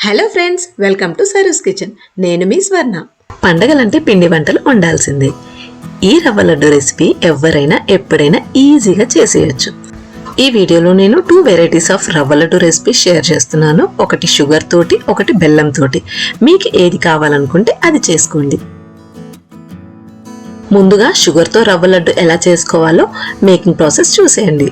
Hello friends, welcome to Saru's kitchen. నేను మీ స్వర్ణ. పండగలంటే పిండి వంటలు ఉండాల్సిందే. ఈ రవ్వ లడ్డు రెసిపీ ఎవరైనా ఎప్పుడైనా ఈజీగా చేసేయచ్చు. ఈ వీడియోలో నేను 2 వెరైటీస్ ఆఫ్ రవ్వ లడ్డు రెసిపీ షేర్ చేస్తున్నాను. ఒకటి షుగర్ తోటి, ఒకటి బెల్లం తోటి. మీకు ఏది కావాలనుకుంటే అది చేసుకోండి. ముందుగా షుగర్తో రవ్వ లడ్డు ఎలా చేసుకోవాలో మేకింగ్ ప్రాసెస్ చూసేయండి.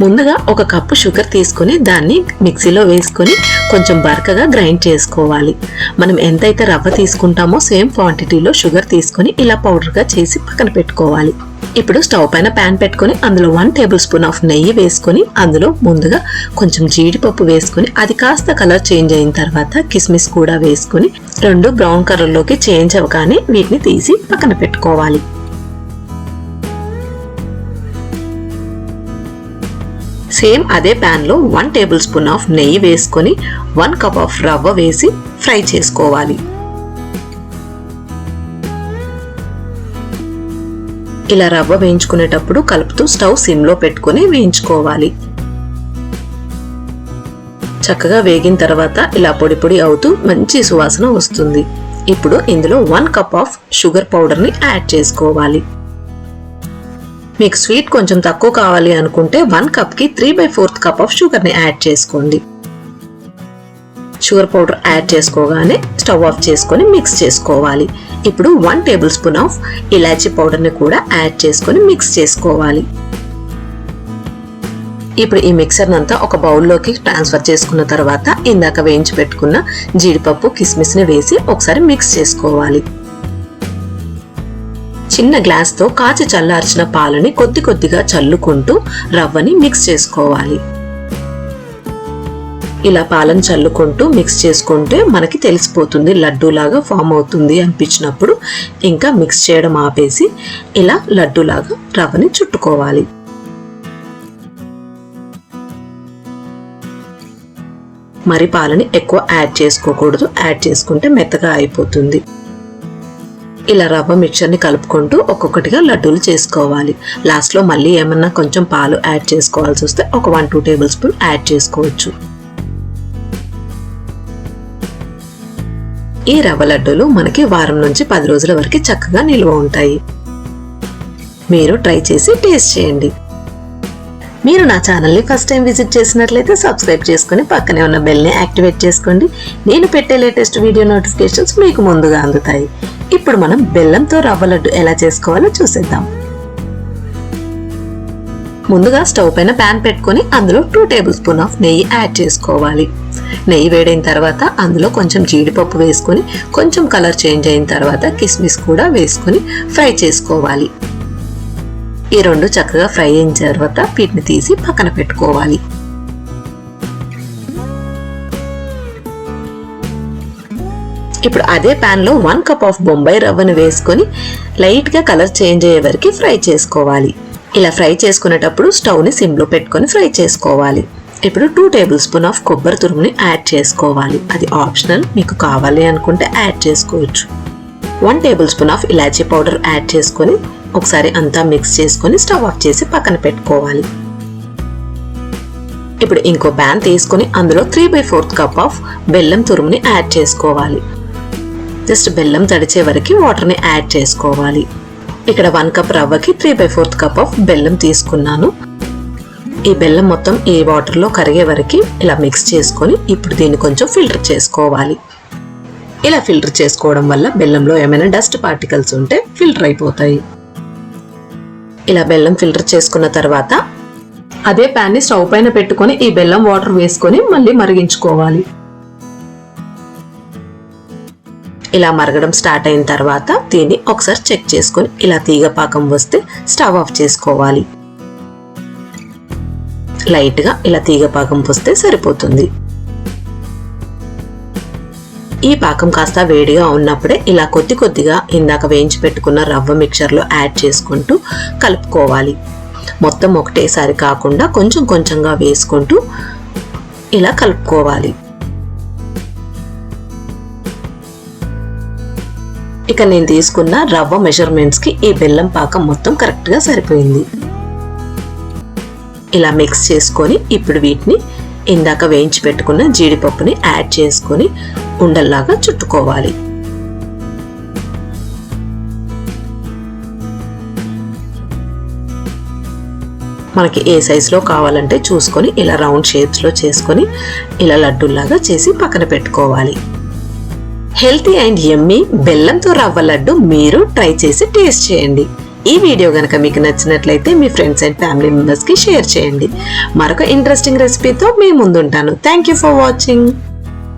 ముందుగా ఒక కప్పు షుగర్ తీసుకొని దాన్ని మిక్సీలో వేసుకొని కొంచెం బరకగా గ్రైండ్ చేసుకోవాలి. మనం ఎంతైతే రవ్వ తీసుకుంటామో సేమ్ క్వాంటిటీలో షుగర్ తీసుకొని ఇలా పౌడర్గా చేసి పక్కన పెట్టుకోవాలి. ఇప్పుడు స్టవ్ పైన ప్యాన్ పెట్టుకొని అందులో 1 టేబుల్ స్పూన్ ఆఫ్ నెయ్యి వేసుకొని అందులో ముందుగా కొంచెం జీడిపప్పు వేసుకొని అది కాస్త కలర్ చేంజ్ అయిన తర్వాత కిస్మిస్ కూడా వేసుకొని 2 బ్రౌన్ కలర్లోకి చేంజ్ అవ్వగానే వీటిని తీసి పక్కన పెట్టుకోవాలి. సేమ్ అదే ప్యాన్ లో 1 టేబుల్ స్పూన్ ఆఫ్ నెయ్యి వేసుకొని 1 కప్ ఆఫ్ రవ్వ వేసి ఫ్రై చేసుకోవాలి. ఇలా రవ్వ వేయించుకునేటప్పుడు కలుపుతూ స్టవ్ సిమ్ లో పెట్టుకొని వేయించుకోవాలి. చక్కగా వేగిన తర్వాత ఇలా పొడి పొడి అవుతూ మంచి సువాసన వస్తుంది. ఇప్పుడు ఇందులో 1 కప్ ఆఫ్ షుగర్ పౌడర్ ని యాడ్ చేసుకోవాలి. మీకు స్వీట్ కొంచెం తక్కువ కావాలి అనుకుంటే 1 కప్ కి 3/4 కప్ ఆఫ్ షుగర్ ని యాడ్ చేసుకోండి. షుగర్ పౌడర్ యాడ్ చేసుకోగానే స్టవ్ ఆఫ్ చేసుకొని మిక్స్ చేసుకోవాలి. ఇప్పుడు 1 టేబుల్ స్పూన్ ఆఫ్ ఇలాచీ పౌడర్ ని కూడా యాడ్ చేసుకొని మిక్స్ చేసుకోవాలి. ఇప్పుడు ఈ మిక్సర్ నంతా ఒక బౌల్లోకి ట్రాన్స్ఫర్ చేసుకున్న తర్వాత ఇందాక వేయించి పెట్టుకున్న జీడిపప్పు కిస్మిస్ ని వేసి ఒకసారి మిక్స్ చేసుకోవాలి. చిన్న గ్లాస్ తో కాచి చల్లార్చిన పాలని కొద్ది కొద్దిగా చల్లుకుంటూ రవ్వని మిక్స్ చేసుకోవాలి. ఇలా పాలను చల్లుకుంటూ మిక్స్ చేసుకుంటే మనకి తెలిసిపోతుంది లడ్డూలాగా ఫామ్ అవుతుంది అనిపించినప్పుడు ఇంకా మిక్స్ చేయడం ఆపేసి ఇలా లడ్డూలాగా రవ్వని చుట్టుకోవాలి. మరి పాలని ఎక్కువ యాడ్ చేసుకోకూడదు, యాడ్ చేసుకుంటే మెత్తగా అయిపోతుంది. ఇలా రవ్వ మిక్చర్ ని కలుపుకుంటూ ఒక్కొక్కటిగా లడ్డూలు చేసుకోవాలి. లాస్ట్ లో మళ్ళీ ఏమన్నా కొంచెం పాలు యాడ్ చేసుకోవాల్సి వస్తే ఒక 1-2 టేబుల్ స్పూన్ యాడ్ చేసుకోవచ్చు. ఈ రవ్వ లడ్డూలు మనకి వారం నుంచి 10 రోజుల వరకు చక్కగా నిల్వ ఉంటాయి. మీరు ట్రై చేసి టేస్ట్ చేయండి. మీరు నా ఛానల్ని ఫస్ట్ టైం విజిట్ చేసినట్లయితే సబ్స్క్రైబ్ చేసుకుని పక్కనే ఉన్న బెల్ని యాక్టివేట్ చేసుకోండి. నేను పెట్టే లేటెస్ట్ వీడియో నోటిఫికేషన్స్ మీకు ముందుగా అందుతాయి. ఇప్పుడు మనం బెల్లంతో రవ్వ లడ్డు ఎలా చేసుకోవాలో చూసేద్దాం. ముందుగా స్టవ్ పైన ప్యాన్ పెట్టుకొని అందులో 2 టేబుల్ స్పూన్ ఆఫ్ నెయ్యి యాడ్ చేసుకోవాలి. నెయ్యి వేడైన తర్వాత అందులో కొంచెం జీడిపప్పు వేసుకొని కొంచెం కలర్ చేంజ్ అయిన తర్వాత కిస్మిస్ కూడా వేసుకొని ఫ్రై చేసుకోవాలి. ఈ 2 చక్కగా ఫ్రై అయిన తర్వాత వీటిని తీసి పక్కన పెట్టుకోవాలి. ఇప్పుడు అదే ప్యాన్ లో 1 కప్ ఆఫ్ బొంబాయి రవ్వను వేసుకొని లైట్ గా కలర్ చేంజ్ అయ్యే వరకు ఫ్రై చేసుకోవాలి. ఇలా ఫ్రై చేసుకునేటప్పుడు స్టవ్ ని సిమ్ లో పెట్టుకొని ఫ్రై చేసుకోవాలి. ఇప్పుడు 2 టేబుల్ స్పూన్ ఆఫ్ కొబ్బరి తురుముని యాడ్ చేసుకోవాలి. అది ఆప్షనల్, మీకు కావాలి అనుకుంటే యాడ్ చేసుకోవచ్చు. 1 టేబుల్ స్పూన్ ఆఫ్ ఇలాచీ పౌడర్ యాడ్ చేసుకొని ఒకసారి అంతా మిక్స్ చేసుకొని స్టవ్ ఆఫ్ చేసి పక్కన పెట్టుకోవాలి. ఇప్పుడు ఇంకో ప్యాన్ తీసుకొని అందులో 3/4 కప్ ఆఫ్ బెల్లం తురుముని యాడ్ చేసుకోవాలి. జస్ట్ బెల్లం తడిచే వరకు వాటర్ ని యాడ్ చేసుకోవాలి. ఇక్కడ 1 కప్ రవ్వకి 3/4 కప్ ఆఫ్ బెల్లం తీసుకున్నాను. ఈ బెల్లం మొత్తం ఈ వాటర్ లో కరిగే వరకు ఇలా మిక్స్ చేసుకొని ఇప్పుడు దీన్ని కొంచెం ఫిల్టర్ చేసుకోవాలి. ఇలా ఫిల్టర్ చేసుకోవడం వల్ల బెల్లంలో ఏమైనా డస్ట్ పార్టికల్స్ ఉంటే ఫిల్టర్ అయిపోతాయి. ఇలా బెల్లం ఫిల్టర్ చేసుకున్న తర్వాత అదే ప్యాన్ ని స్టవ్ పైన పెట్టుకొని ఈ బెల్లం వాటర్ వేసుకొని మళ్ళీ మరిగించుకోవాలి. ఇలా మరగడం స్టార్ట్ అయిన తర్వాత దీన్ని ఒకసారి చెక్ చేసుకొని ఇలా తీగ పాకం వస్తే స్టవ్ ఆఫ్ చేసుకోవాలి. లైట్ గా ఇలా తీగ పాకం వస్తే సరిపోతుంది. ఈ పాకం కాస్త వేడిగా ఉన్నప్పుడే ఇలా కొద్ది కొద్దిగా ఇందాక వేయించి పెట్టుకున్న రవ్వ మిక్చర్ లో యాడ్ చేసుకుంటూ కలుపుకోవాలి. మొత్తం ఒకటేసారి కాకుండా కొంచెం కొంచెంగా వేసుకుంటూ ఇలా కలుపుకోవాలి. ఇక నేను తీసుకున్న రవ్వ మెజర్మెంట్స్ కి ఈ బెల్లం పాకం మొత్తం కరెక్ట్ గా సరిపోయింది. ఇలా మిక్స్ చేసుకొని ఇప్పుడు వీటిని ఇందాక వేయించి పెట్టుకున్న జీడిపప్పుని యాడ్ చేసుకొని ఉండల్లాగా చుట్టుకోవాలి. మనకి ఏ సైజులో కావాలంటే చూసుకొని ఇలా రౌండ్ షేప్స్లో చేసుకొని ఇలా లడ్డూలాగా చేసి పక్కన పెట్టుకోవాలి. హెల్తీ అండ్ యమ్మీ బెల్లంతో రవ్వ లడ్డు మీరు ట్రై చేసి టేస్ట్ చేయండి. ఈ వీడియో కనుక మీకు నచ్చినట్లయితే మీ ఫ్రెండ్స్ అండ్ ఫ్యామిలీ మెంబర్స్కి షేర్ చేయండి. మరొక ఇంట్రెస్టింగ్ రెసిపీతో మీ ముందుంటాను. Thank you for watching.